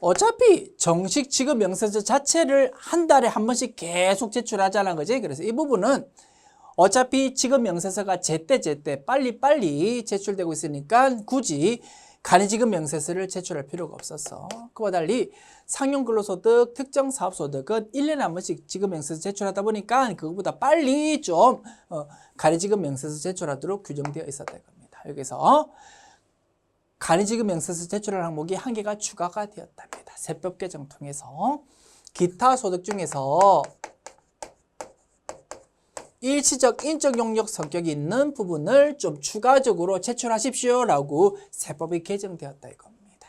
어차피 정식 지급 명세서 자체를 한 달에 한 번씩 계속 제출하자는 거지. 그래서 이 부분은 어차피 지급 명세서가 제때 빨리 제출되고 있으니까 굳이 간이지급 명세서를 제출할 필요가 없었어. 그와 달리 상용 근로소득, 특정 사업소득은 1년에 한 번씩 지급 명세서 제출하다 보니까 그것보다 빨리 좀 간이지급 명세서 제출하도록 규정되어 있었던 겁니다. 여기서 간이지급 명세서 제출할 항목이 한 개가 추가가 되었답니다. 세법 개정 통해서 기타 소득 중에서 일시적 인적 용역 성격이 있는 부분을 좀 추가적으로 제출하십시오라고 세법이 개정되었다 이겁니다.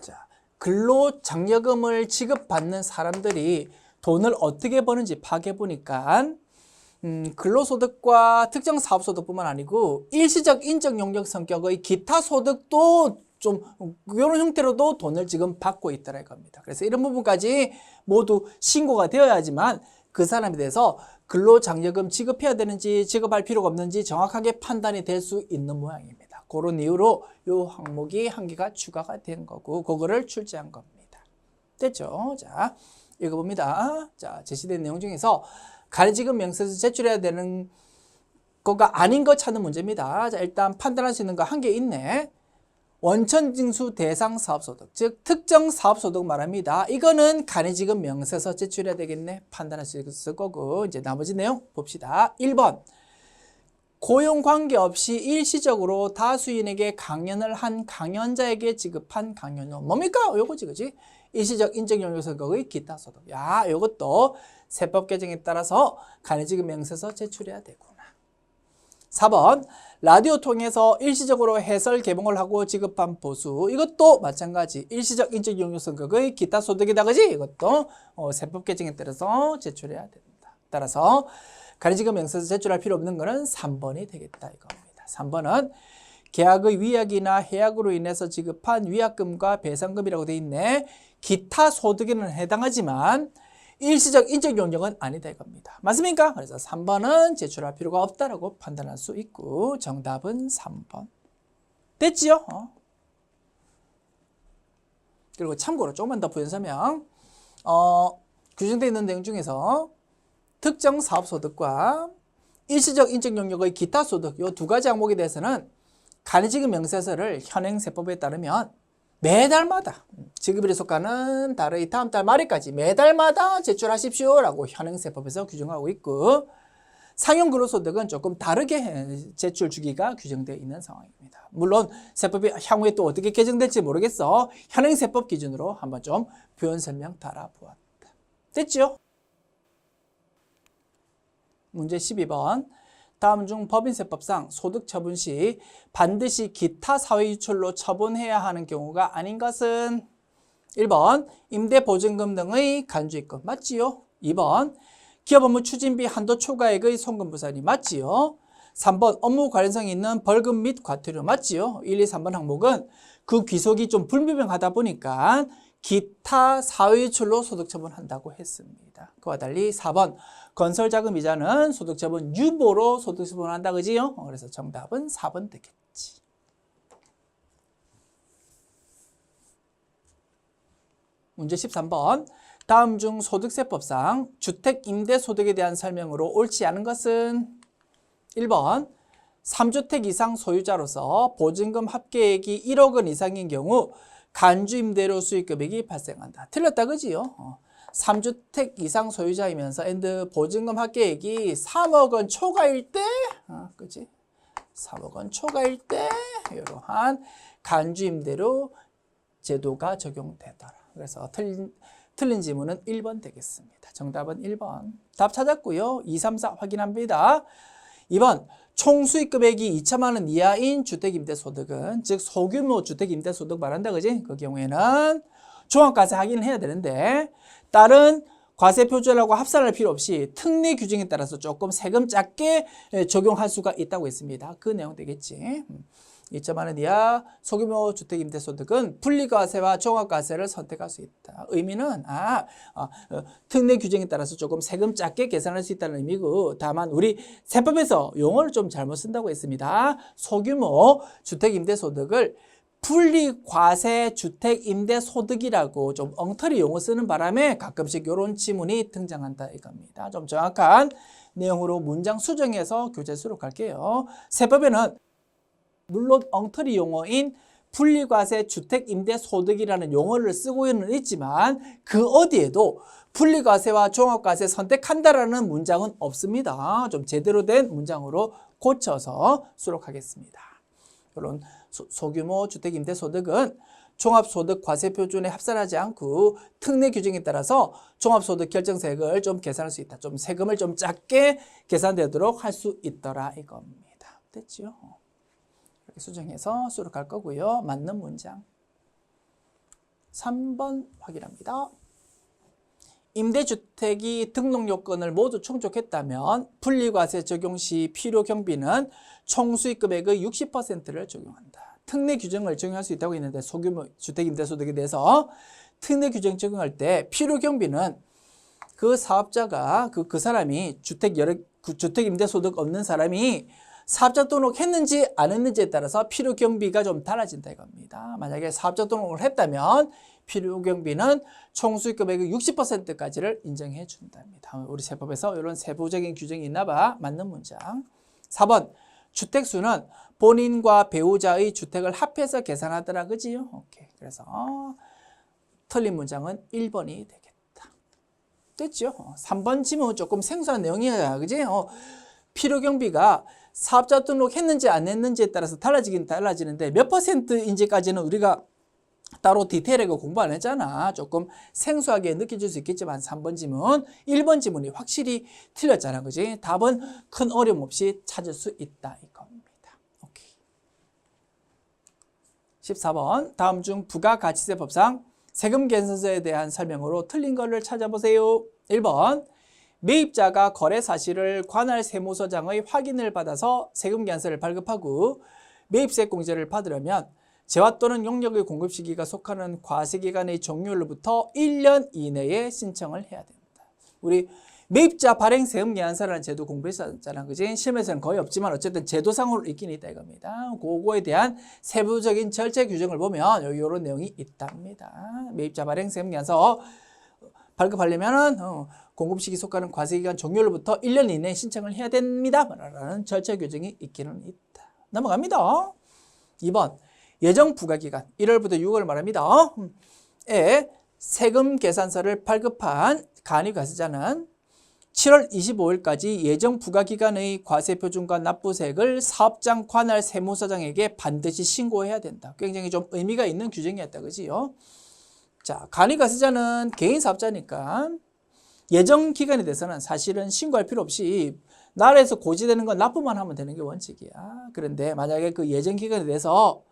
자, 근로장려금을 지급받는 사람들이 돈을 어떻게 버는지 파악해 보니까 근로소득과 특정 사업소득뿐만 아니고 일시적 인적 용역 성격의 기타 소득도 좀 이런 형태로도 돈을 지금 받고 있다는 겁니다. 그래서 이런 부분까지 모두 신고가 되어야지만 그 사람에 대해서 근로장려금 지급해야 되는지 지급할 필요가 없는지 정확하게 판단이 될 수 있는 모양입니다. 그런 이유로 이 항목이 한 개가 추가가 된 거고 그거를 출제한 겁니다. 됐죠? 자, 읽어봅니다. 자, 제시된 내용 중에서 간이지급 명세서 제출해야 되는 거가 아닌 거 찾는 문제입니다. 자, 일단 판단할 수 있는 거 한 개 있네. 원천징수 대상 사업소득, 즉 특정 사업소득 말합니다. 이거는 간이지급 명세서 제출해야 되겠네. 판단할 수 있을 거고 이제 나머지 내용 봅시다. 1번 고용 관계없이 일시적으로 다수인에게 강연을 한 강연자에게 지급한 강연료. 뭡니까? 요거지, 그지? 일시적 인적 용역 성격의 기타 소득. 야, 요것도 세법 개정에 따라서 간이지급 명세서 제출해야 되구나. 4번 라디오 통해서 일시적으로 해설 개봉을 하고 지급한 보수. 이것도 마찬가지 일시적 인적 용역 성격의 기타 소득이다, 그지? 이것도 세법 개정에 따라서 제출해야 됩니다. 따라서 간이지급 명세서 제출할 필요 없는 거는 3번이 되겠다 이겁니다. 3번은 계약의 위약이나 해약으로 인해서 지급한 위약금과 배상금이라고 돼 있네. 기타 소득에는 해당하지만 일시적 인적 용역은 아니다 이겁니다. 맞습니까? 그래서 3번은 제출할 필요가 없다라고 판단할 수 있고 정답은 3번. 됐지요? 그리고 참고로 조금만 더 부연 설명. 규정되어 있는 내용 중에서 특정 사업소득과 일시적 인적 용역의 기타 소득 이 두 가지 항목에 대해서는 간이지급 명세서를 현행세법에 따르면 매달마다 지급일에 속하는 달의 다음 달 말일까지 매달마다 제출하십시오라고 현행세법에서 규정하고 있고 상용 근로소득은 조금 다르게 제출 주기가 규정되어 있는 상황입니다. 물론 세법이 향후에 또 어떻게 개정될지 모르겠어. 현행세법 기준으로 한번 좀 표현 설명 달아보았다. 됐죠? 문제 12번. 다음 중 법인세법상 소득 처분 시 반드시 기타 사회유출로 처분해야 하는 경우가 아닌 것은 1번 임대보증금 등의 간주입금 맞지요? 2번 기업 업무 추진비 한도 초과액의 송금부산이 맞지요? 3번 업무 관련성이 있는 벌금 및 과태료 맞지요? 1, 2, 3번 항목은 그 귀속이 좀 불분명하다 보니까 기타 사회유출로 소득처분한다고 했습니다. 그와 달리 4번 건설자금 소득처분 유보로 소득처분한다 그지요? 그래서 정답은 4번 되겠지. 문제 13번 다음 중 소득세법상 주택임대소득에 대한 설명으로 옳지 않은 것은 1번 3주택 이상 소유자로서 보증금 합계액이 1억 원 이상인 경우 간주임대료 수익금액이 발생한다. 틀렸다 그지요? 3주택 이상 소유자이면서 보증금 합계액이 3억 원 초과일 때, 그지? 3억 원 초과일 때 이러한 간주임대료 제도가 적용되더라. 그래서 틀린 지문은 1번 되겠습니다. 정답은 1번. 답 찾았고요. 2, 3, 4 확인합니다. 2번 총수익금액이 2천만 원 이하인 주택임대소득은 즉 소규모 주택임대소득 말한다 그지? 그 경우에는 종합과세 확인을 해야 되는데 다른 과세 표준하고 합산할 필요 없이 특례 규정에 따라서 조금 세금 작게 적용할 수가 있다고 했습니다. 그 내용 되겠지. 2.1은 이하 소규모 주택임대소득은 분리과세와 종합과세를 선택할 수 있다. 의미는 특례 규정에 따라서 조금 세금 작게 계산할 수 있다는 의미고, 다만 우리 세법에서 용어를 좀 잘못 쓴다고 했습니다. 소규모 주택임대소득을 분리과세 주택임대소득이라고 좀 엉터리 용어 쓰는 바람에 가끔씩 이런 지문이 등장한다 이겁니다. 좀 정확한 내용으로 문장 수정해서 교재 수록할게요. 세법에는 물론 엉터리 용어인 분리과세 주택임대소득이라는 용어를 쓰고는 있지만 그 어디에도 분리과세와 종합과세 선택한다라는 문장은 없습니다. 좀 제대로 된 문장으로 고쳐서 수록하겠습니다. 이런 소규모 주택임대소득은 종합소득 과세표준에 합산하지 않고 특례 규정에 따라서 종합소득 결정세액을 좀 계산할 수 있다. 좀 세금을 좀 작게 계산되도록 할 수 있더라 이겁니다. 됐죠? 수정해서 수록할 거고요. 맞는 문장 3번 확인합니다. 임대주택이 등록 요건을 모두 충족했다면 분리과세 적용 시 필요 경비는 총 수익 금액의 60%를 적용한다. 특례 규정을 적용할 수 있다고 했는데 소규모 주택임대소득에 대해서 특례 규정 적용할 때 필요 경비는 그 사업자가 그 사람이 주택임대소득 없는 사람이 사업자 등록했는지 안 했는지에 따라서 필요 경비가 좀 달라진다 이겁니다. 만약에 사업자 등록을 했다면 필요 경비는 총 수익 금액의 60%까지를 인정해 준답니다. 우리 세법에서 이런 세부적인 규정이 있나 봐. 맞는 문장. 4번. 주택수는 본인과 배우자의 주택을 합해서 계산하더라. 그지요? 오케이. 그래서 틀린 문장은 1번이 되겠다. 됐죠? 3번 지문은 조금 생소한 내용이야. 그지? 필요 경비가 사업자 등록했는지 안 했는지에 따라서 달라지긴 달라지는데 몇 %인지까지는 우리가 따로 디테일하게 공부 안 했잖아. 조금 생소하게 느껴질 수 있겠지만 3번 지문, 1번 지문이 확실히 틀렸잖아. 그지? 답은 큰 어려움 없이 찾을 수 있다 이겁니다. 오케이. 14번. 다음 중 부가가치세법상 세금 계산서에 대한 설명으로 틀린 거를 찾아보세요. 1번. 매입자가 거래 사실을 관할 세무서장의 확인을 받아서 세금 계산서를 발급하고 매입세 공제를 받으려면 재화 또는 용역의 공급 시기가 속하는 과세기간의 종료일로부터 1년 이내에 신청을 해야 된다. 우리 매입자 발행 세금 계산서라는 제도 공부했었잖아. 그지? 시험에서는 거의 없지만 어쨌든 제도상으로 있긴 있다 이겁니다. 그거에 대한 세부적인 절차 규정을 보면 여기 이런 내용이 있답니다. 매입자 발행 세금 계산서 발급하려면은 공급 시기 속하는 과세기간 종료일로부터 1년 이내에 신청을 해야 됩니다. 라는 절차 규정이 있기는 있다. 넘어갑니다. 2번. 예정 부과기간 1월부터 6월 말합니다. 세금 계산서를 발급한 간이과세자는 7월 25일까지 예정 부과기간의 과세표준과 납부세액을 사업장 관할 세무서장에게 반드시 신고해야 된다. 굉장히 좀 의미가 있는 규정이었다. 그지요? 자, 간이과세자는 개인 사업자니까 예정 기간에 대해서는 사실은 신고할 필요 없이 나라에서 고지되는 건 납부만 하면 되는 게 원칙이야. 그런데 만약에 그 예정 기간에 대해서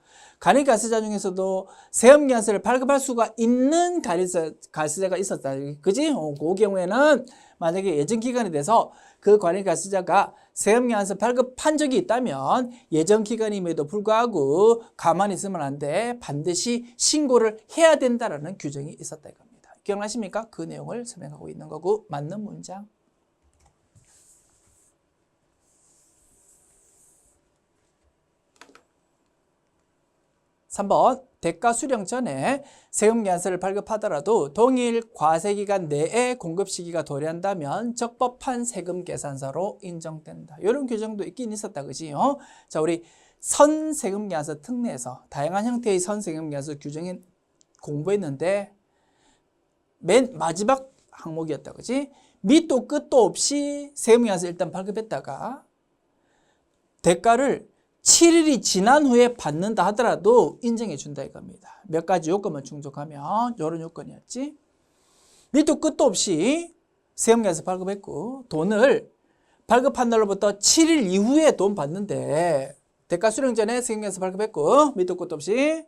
간이과세자 중에서도 세금 계산서를 발급할 수가 있는 간이과세자가 있었다. 그지? 그 경우에는 만약에 예정 기간에 대해서 그 간이과세자가 세금 계산서 발급한 적이 있다면 예정 기간임에도 불구하고 가만히 있으면 안 돼. 반드시 신고를 해야 된다라는 규정이 있었다 이겁니다. 기억나십니까? 그 내용을 설명하고 있는 거고 맞는 문장. 3번. 대가 수령 전에 세금 계산서를 발급하더라도 동일 과세기간 내에 공급 시기가 도래한다면 적법한 세금 계산서로 인정된다. 이런 규정도 있긴 있었다. 그지? 자, 우리 선세금 계산서 특례에서 다양한 형태의 선세금 계산서 규정이 공부했는데 맨 마지막 항목이었다. 그지? 밑도 끝도 없이 세금 계산서 일단 발급했다가 대가를 7일이 지난 후에 받는다 하더라도 인정해 준다 이겁니다. 몇 가지 요건만 충족하면 이런 요건이었지. 밑도 끝도 없이 세금 계산서 발급했고 돈을 발급한 날로부터 7일 이후에 돈 받는데 대가 수령 전에 세금 계산서 발급했고 밑도 끝도 없이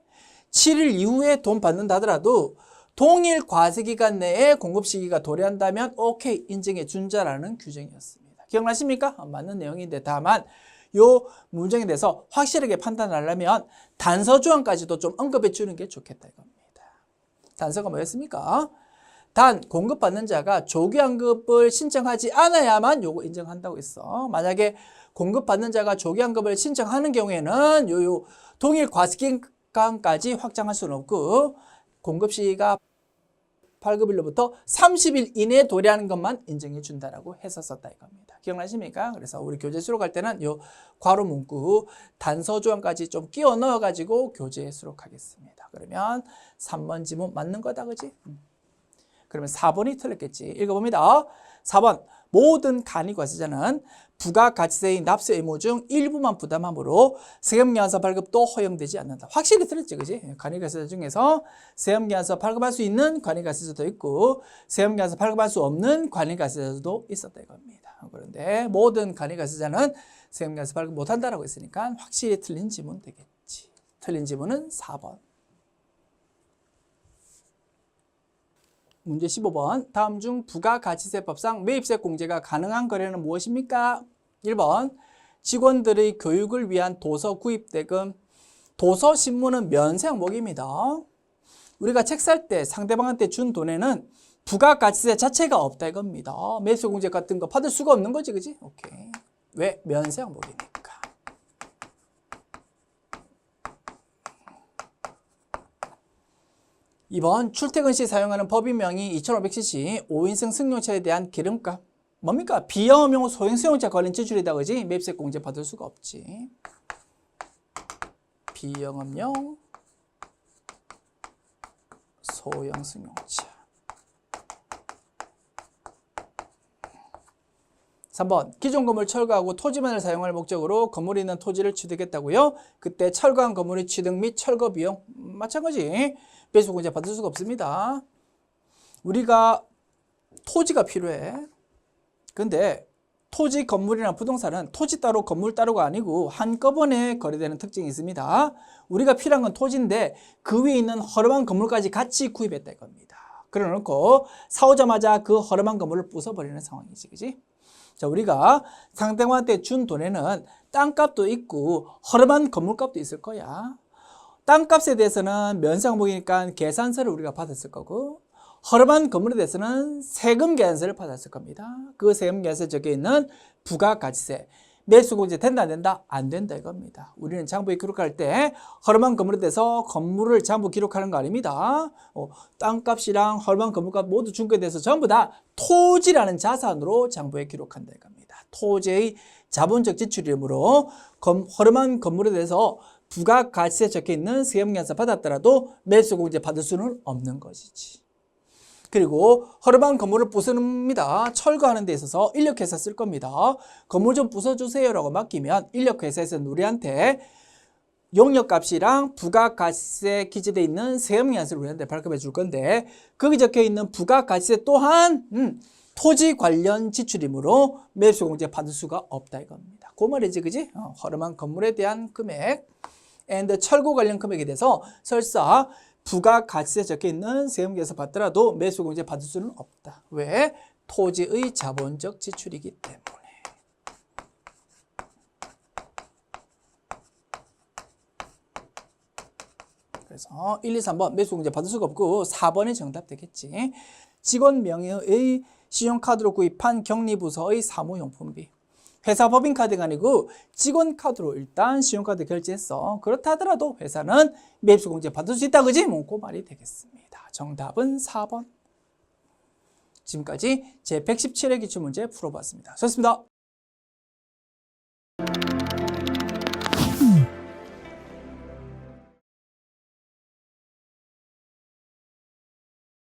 7일 이후에 돈 받는다 하더라도 동일 과세기간 내에 공급 시기가 도래한다면 오케이 인정해 준다라는 규정이었습니다. 기억나십니까? 맞는 내용인데 다만 요 문정에 대해서 확실하게 판단하려면 단서 조항까지도 좀 언급해 주는 게 좋겠다 이겁니다. 단서가 뭐였습니까? 단 공급받는 자가 조기환급을 신청하지 않아야만 요거 인정한다고 했어. 만약에 공급받는 자가 조기환급을 신청하는 경우에는 요 동일 과세기간까지 확장할 수는 없고 공급시기가 발급일로부터 30일 이내에 도래하는 것만 인정해 준다라고 했었다 이겁니다. 기억나십니까? 그래서 우리 교재 수록할 때는 요 괄호 문구 단서 조항까지 좀 끼워 넣어 가지고 교재에 수록하겠습니다. 그러면 3번 지문 맞는 거다 그지? 그러면 4번이 틀렸겠지. 읽어봅니다. 4번 모든 간이과세자는 부가가치세의 납세 의무 중 일부만 부담하므로 세금계산서 발급도 허용되지 않는다. 확실히 틀렸지, 그지? 간이과세자 중에서 세금계산서 발급할 수 있는 간이과세자도 있고 세금계산서 발급할 수 없는 간이과세자도 있었다 이겁니다. 그런데 모든 간이과세자는 세금계산서 발급 못한다라고 했으니까 확실히 틀린 지문 되겠지. 틀린 지문은 4번. 문제 15번. 다음 중 부가가치세법상 매입세 공제가 가능한 거래는 무엇입니까? 1번. 직원들의 교육을 위한 도서 구입대금. 도서 신문은 면세 항목입니다. 우리가 책 살 때 상대방한테 준 돈에는 부가가치세 자체가 없다 이겁니다. 매입세 공제 같은 거 받을 수가 없는 거지, 그지? 오케이. 왜? 면세 항목이니까. 2번 출퇴근 시 사용하는 법인명의 2500cc 5인승 승용차에 대한 기름값. 뭡니까? 비영업용 소형 승용차 관련 지출이다 그지? 매입세 공제 받을 수가 없지. 비영업용 소형 승용차. 3번 기존 건물 철거하고 토지만을 사용할 목적으로 건물에 있는 토지를 취득했다고요? 그때 철거한 건물의 취득 및 철거 비용 마찬가지. 매입세 공제 받을 수가 없습니다. 우리가 토지가 필요해. 근데 토지, 건물이나 부동산은 토지 따로 건물 따로가 아니고 한꺼번에 거래되는 특징이 있습니다. 우리가 필요한 건 토지인데 그 위에 있는 허름한 건물까지 같이 구입했다 이겁니다. 그래 놓고 사오자마자 그 허름한 건물을 부숴버리는 상황이지, 그지? 자, 우리가 상대방한테 준 돈에는 땅값도 있고 허름한 건물값도 있을 거야. 땅값에 대해서는 면세 항목이니까 계산서를 우리가 받았을 거고 허름한 건물에 대해서는 세금 계산서를 받았을 겁니다. 그 세금 계산서에 적혀 있는 부가가치세, 매입세 공제 된다 안 된다? 안 된다 이겁니다. 우리는 장부에 기록할 때 허름한 건물에 대해서 건물을 장부 기록하는 거 아닙니다. 땅값이랑 허름한 건물값 모두 준 거에 대해서 전부 다 토지라는 자산으로 장부에 기록한다 이겁니다. 토지의 자본적 지출이므로 허름한 건물에 대해서 부가가치세에 적혀있는 세금계산서 받았더라도 매입세 공제 받을 수는 없는 것이지. 그리고 허름한 건물을 부숩니다. 철거하는 데 있어서 인력회사 쓸 겁니다. 건물 좀 부숴주세요 라고 맡기면 인력회사에서는 우리한테 용역값이랑 부가가치세에 기재되어 있는 세금계산서를 우리한테 발급해 줄 건데 거기 적혀있는 부가가치세 또한 토지 관련 지출이므로 매입세 공제 받을 수가 없다 이겁니다. 그 말이지, 그지? 허름한 건물에 대한 금액 and 철거 관련 금액에 대해서 설사 부가가치세에 적혀있는 세금계산서 받더라도 매입세 공제 받을 수는 없다. 왜? 토지의 자본적 지출이기 때문에. 그래서 1, 2, 3번 매입세 공제 받을 수가 없고 4번이 정답 되겠지. 직원 명의의 신용카드로 구입한 격리부서의 사무용품비. 회사 법인카드가 아니고 직원카드로 일단 신용카드 결제했어. 그렇다 하더라도 회사는 매입세 공제 받을 수 있다 그지? 뭐 그 말이 되겠습니다. 정답은 4번. 지금까지 제117회 기출문제 풀어봤습니다. 좋습니다.